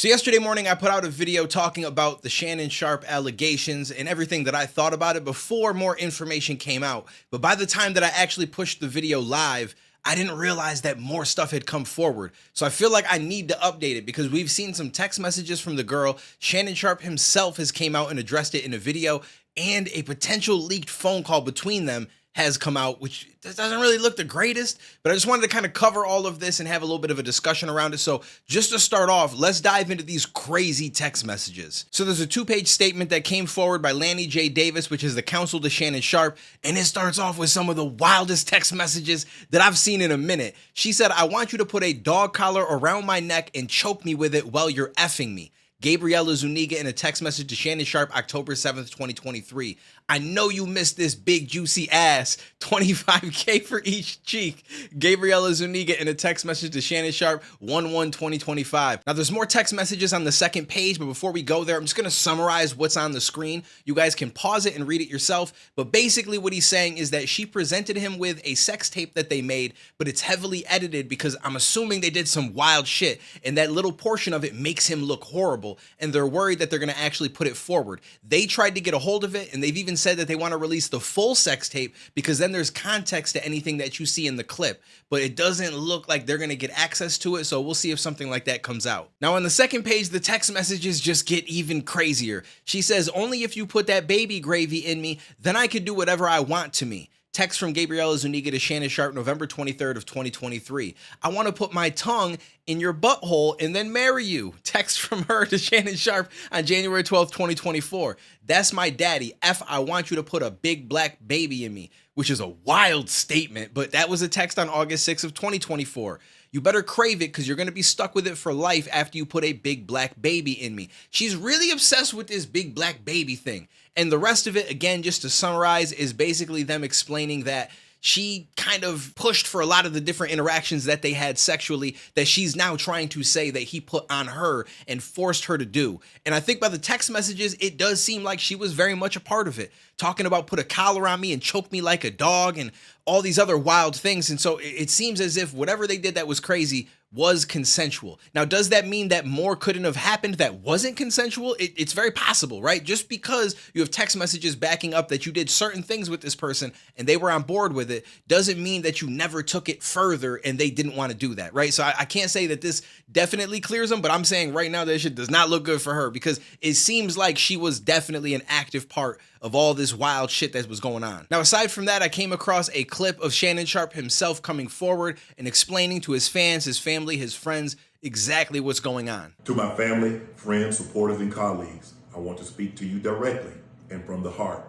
So yesterday morning, I put out a video talking about the Shannon Sharpe allegations and everything that I thought about it before more information came out. But by the time that I actually pushed the video live, I didn't realize that more stuff had come forward. So I feel like I need to update it because we've seen some text messages from the girl. Shannon Sharpe himself has came out and addressed it in a video, and a potential leaked phone call between them has come out, which doesn't really look the greatest, but I just wanted to kind of cover all of this and have a little bit of a discussion around it. So just to start off, let's dive into these crazy text messages. So there's a 2-page statement that came forward by Lanny J. Davis, which is the counsel to Shannon Sharpe, and it starts off with some of the wildest text messages that I've seen in a minute. She said, "I want you to put a dog collar around my neck and choke me with it while you're effing me." Gabriella Zuniga in a text message to Shannon Sharpe, October 7th, 2023. "I know you missed this big juicy ass, 25K for each cheek." Gabriella Zuniga in a text message to Shannon Sharpe, 1/1/2025. Now there's more text messages on the second page, but before we go there, I'm just gonna summarize what's on the screen. You guys can pause it and read it yourself, but basically what he's saying is that she presented him with a sex tape that they made, but it's heavily edited because I'm assuming they did some wild shit, and that little portion of it makes him look horrible, and they're worried that they're gonna actually put it forward. They tried to get a hold of it, and they've even said that they want to release the full sex tape because then there's context to anything that you see in the clip, but it doesn't look like they're going to get access to it, so we'll see if something like that comes out. Now on the second page, the text messages just get even crazier. She says, "Only if you put that baby gravy in me, then I could do whatever I want to me." Text from Gabriella Zuniga to Shannon Sharpe, November 23rd of 2023. "I want to put my tongue in your butthole and then marry you." Text from her to Shannon Sharpe on January 12th, 2024. "That's my daddy. I want you to put a big black baby in me," which is a wild statement, but that was a text on August 6th of 2024. "You better crave it because you're going to be stuck with it for life after you put a big black baby in me." She's really obsessed with this big black baby thing. And the rest of it, again, just to summarize, is basically them explaining that she kind of pushed for a lot of the different interactions that they had sexually that she's now trying to say that he put on her and forced her to do. And I think by the text messages, it does seem like she was very much a part of it. Talking about put a collar on me and choke me like a dog and all these other wild things. And so it seems as if whatever they did that was crazy was consensual. Now, does that mean that more couldn't have happened that wasn't consensual? It's very possible, right? Just because you have text messages backing up that you did certain things with this person and they were on board with it, doesn't mean that you never took it further and they didn't want to do that, right? So I can't say that this definitely clears them, but I'm saying right now that shit does not look good for her because it seems like she was definitely an active part of all this wild shit that was going on. Now, aside from that, I came across a clip of Shannon Sharpe himself coming forward and explaining to his fans, his family, his friends, exactly what's going on. "To my family, friends, supporters, and colleagues, I want to speak to you directly and from the heart.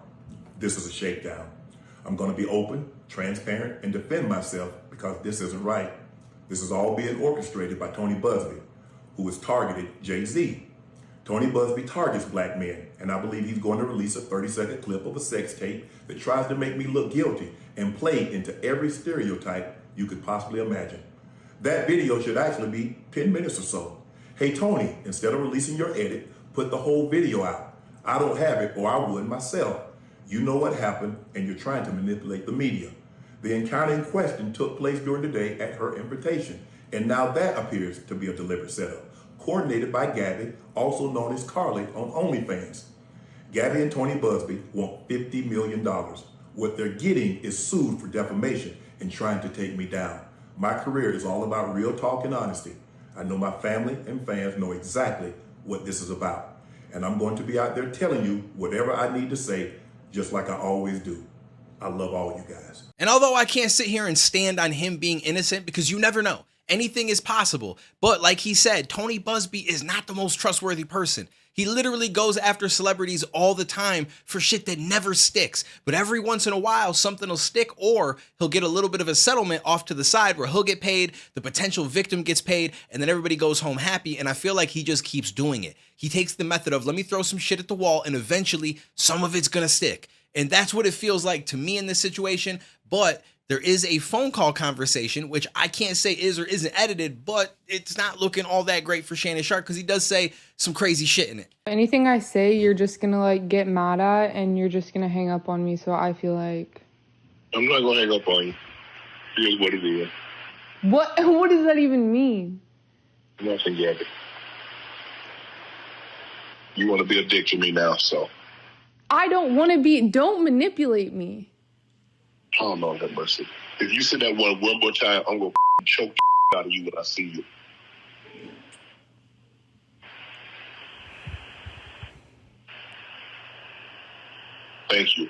This is a shakedown. I'm going to be open, transparent, and defend myself because this isn't right. This is all being orchestrated by Tony Busby, who has targeted Jay-Z. Tony Busby targets black men, and I believe he's going to release a 30-second clip of a sex tape that tries to make me look guilty and play into every stereotype you could possibly imagine. That video should actually be 10 minutes or so. Hey, Tony, instead of releasing your edit, put the whole video out. I don't have it, or I would myself. You know what happened, and you're trying to manipulate the media. The encounter in question took place during the day at her invitation, and now that appears to be a deliberate setup, coordinated by Gabby, also known as Carly on OnlyFans. Gabby and Tony Busby want $50 million. What they're getting is sued for defamation and trying to take me down. My career is all about real talk and honesty. I know my family and fans know exactly what this is about. And I'm going to be out there telling you whatever I need to say, just like I always do. I love all you guys. And although I can't sit here and stand on him being innocent, because you never know, anything is possible. But like he said, Tony Busby is not the most trustworthy person. He literally goes after celebrities all the time for shit that never sticks. But every once in a while, something will stick, or he'll get a little bit of a settlement off to the side where he'll get paid, the potential victim gets paid, and then everybody goes home happy. And I feel like he just keeps doing it. He takes the method of, let me throw some shit at the wall, and eventually some of it's gonna stick. And that's what it feels like to me in this situation. But there is a phone call conversation, which I can't say is or isn't edited, but it's not looking all that great for Shannon Sharpe because he does say some crazy shit in it. Anything I say, you're just gonna like get mad at and you're just gonna hang up on me. So I feel like I'm not gonna hang up on you. Here's what it is. What does that even mean? Nothing, Gabby. You want to be a dick to me now, so. I don't want to be. Don't manipulate me. Oh, Lord have mercy. If you say that one more time, I'm going to choke the out of you when I see you. Thank you.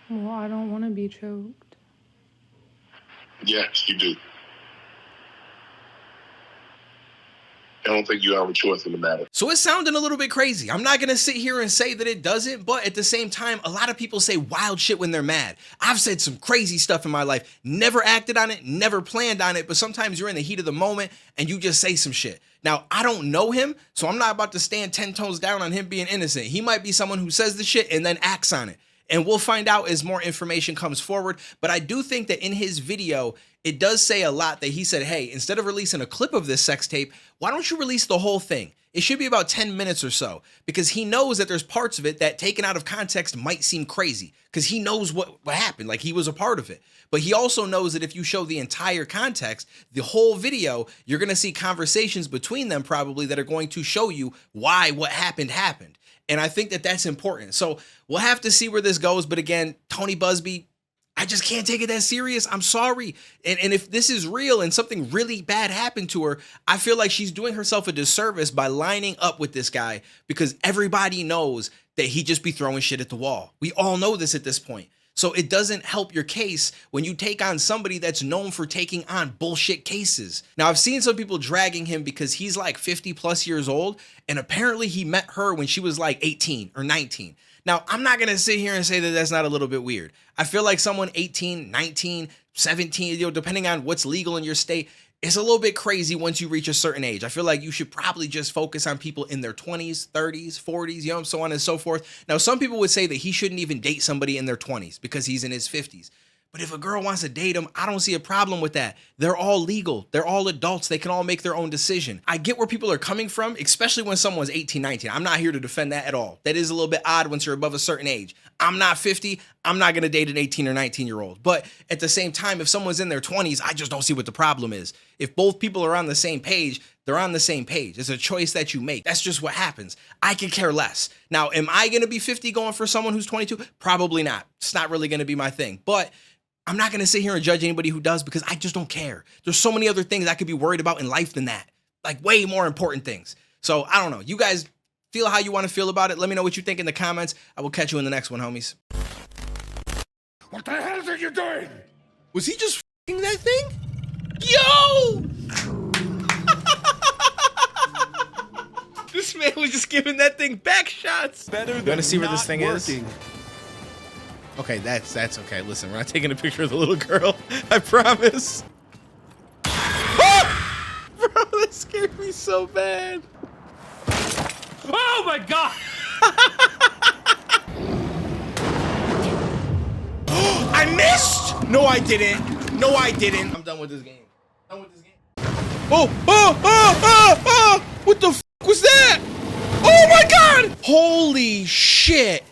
Well, I don't want to be choked. Yes, you do. I don't think you have a choice in the matter. So it's sounding a little bit crazy. I'm not going to sit here and say that it doesn't, but at the same time, a lot of people say wild shit when they're mad. I've said some crazy stuff in my life, never acted on it, never planned on it, but sometimes you're in the heat of the moment and you just say some shit. Now, I don't know him, so I'm not about to stand 10 toes down on him being innocent. He might be someone who says the shit and then acts on it. And we'll find out as more information comes forward. But I do think that in his video, it does say a lot that he said, hey, instead of releasing a clip of this sex tape, why don't you release the whole thing? It should be about 10 minutes or so, because he knows that there's parts of it that taken out of context might seem crazy, because he knows what happened, like he was a part of it. But he also knows that if you show the entire context, the whole video, you're going to see conversations between them probably that are going to show you why what happened. And I think that that's important. So we'll have to see where this goes. But again, Tony Busby, I just can't take it that serious. I'm sorry. And if this is real and something really bad happened to her, I feel like she's doing herself a disservice by lining up with this guy, because everybody knows that he just be throwing shit at the wall. We all know this at this point. So it doesn't help your case when you take on somebody that's known for taking on bullshit cases. Now, I've seen some people dragging him because he's like 50 plus years old, and apparently he met her when she was like 18 or 19. Now, I'm not going to sit here and say that that's not a little bit weird. I feel like someone 18, 19, 17, depending on what's legal in your state, it's a little bit crazy once you reach a certain age. I feel like you should probably just focus on people in their 20s, 30s, 40s, so on and so forth. Now, some people would say that he shouldn't even date somebody in their 20s because he's in his 50s. But if a girl wants to date him, I don't see a problem with that. They're all legal. They're all adults. They can all make their own decision. I get where people are coming from, especially when someone's 18, 19. I'm not here to defend that at all. That is a little bit odd once you're above a certain age. I'm not 50. I'm not going to date an 18 or 19-year-old. But at the same time, if someone's in their 20s, I just don't see what the problem is. If both people are on the same page, they're on the same page. It's a choice that you make. That's just what happens. I could care less. Now, am I going to be 50 going for someone who's 22? Probably not. It's not really going to be my thing. But I'm not going to sit here and judge anybody who does, because I just don't care. There's so many other things I could be worried about in life than that. Like way more important things. So I don't know. You guys feel how you want to feel about it. Let me know what you think in the comments. I will catch you in the next one, homies. What the hell are you doing? Was he just f***ing that thing? Yo! This man was just giving that thing back shots. Better You want to see where this not thing working. is? Okay, that's okay. Listen, we're not taking a picture of the little girl. I promise. Ah! Bro, that scared me so bad. Oh my god! I missed! No, I didn't. No, I didn't. I'm done with this game. Done with this game. Oh! What the f was that? Oh my god! Holy shit!